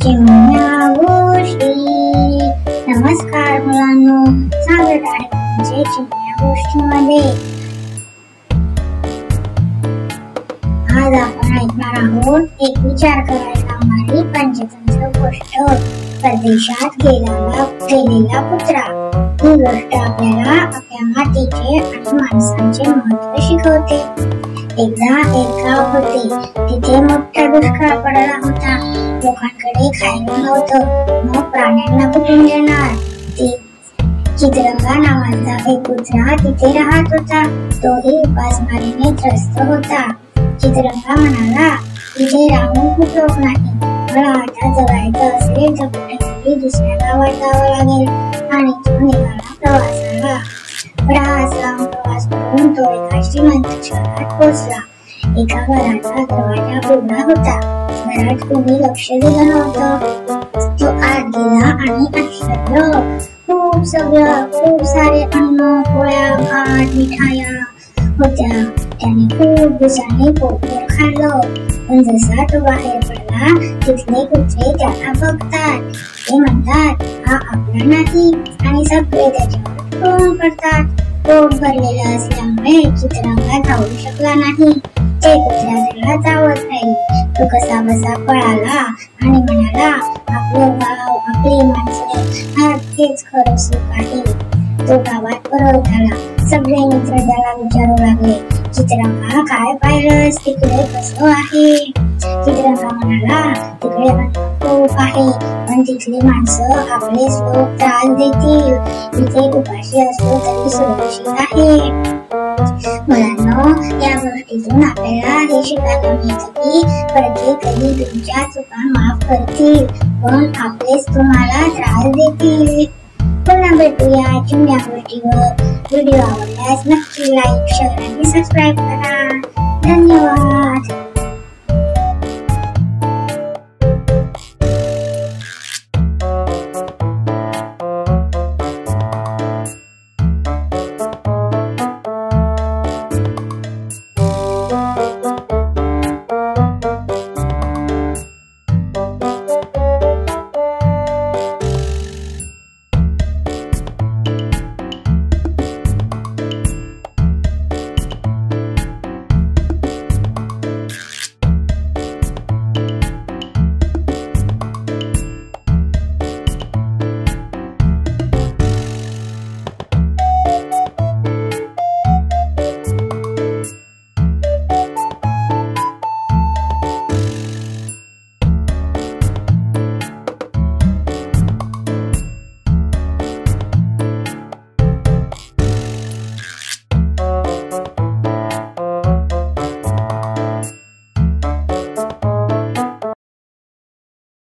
चिमण्या गोष्टी। नमस्कार मुलांनो, स्वागत आहे तुमचे चिमण्या गोष्टीमध्ये। आज आपण ऐकणार आहोत एक विचार करायला लावणारी पंचतंत्र गोष्ट, परदेशात गेलेला कुत्रा। ही गोष्ट आपल्याला आपल्या मातीचे आणि माणसांचे महत्त्व शिकवते। एकदा एक गाव होते, तिथे मोठा दुष्काळ पडला होता। लोकांकडे खायला नव्हतं, मग प्राण्यांना कुठून देणार? चित्रंगा नावाचा एक कुत्रा तिथे राहत होता। तोही उपासमारीने त्रस्त होता। चित्रंगा म्हणाला, इथे राहून उपयोग नाही, मला आता जगायचं असेल तर कुठेतरी दुसऱ्या गावात जावं लागेल। आणि तो निघाला प्रवासाला। बराच लांब प्रवास करून तो एका श्रीमंत शहरात पोहोचला। एका घराचा दरवाजा उघडा होता, घरात कोणी लक्ष दिलं नव्हतं। तो आत गेला आणि आश्चर्य, खूप सारे अन्न, पोळ्या, भात, मिठाया होत्या। त्याने खूप दिवसांनी पोटभर खाल्लं, पण जसा तो बाहेर पडला तिथले कुत्रे त्याला बघतात। ते म्हणतात, हा आपला नाही, आणि सगळे त्याच्यावर टोम करतात। पोट भरलेलं असल्यामुळे चित्रंगा धावू शकला नाही। ते कुत्र्या त्याला धावत राहिले। तो कसा बसा पळाला आणि म्हणाला, आपलं गाव, आपली माणसं, हेच खरं सुख आहे। तो गावात परत आला। सगळे मित्र त्याला विचारू लागले, चित्रंगा काय पाहिलंस, तिकडे कसं आहे? चित्रंगा म्हणाला, तिकडे खूप आहे, पण तिथली माणसं आपलेच लोक त्रास देतील। इथे उपाशी असलो तरी सुरक्षित आहे। मुलांनो, या गोष्टीतून आपल्याला हे शिकायला मिळतं की परके कधी तुमच्या चुका माफ करतील, पण आपलेच तुम्हाला त्रास देतील। पुन्हा भेटूया चिमण्या गोष्टीवर। व्हिडिओ आवडल्यास नक्की लाईक, शेअर आणि सबस्क्राईब करा। धन्यवाद।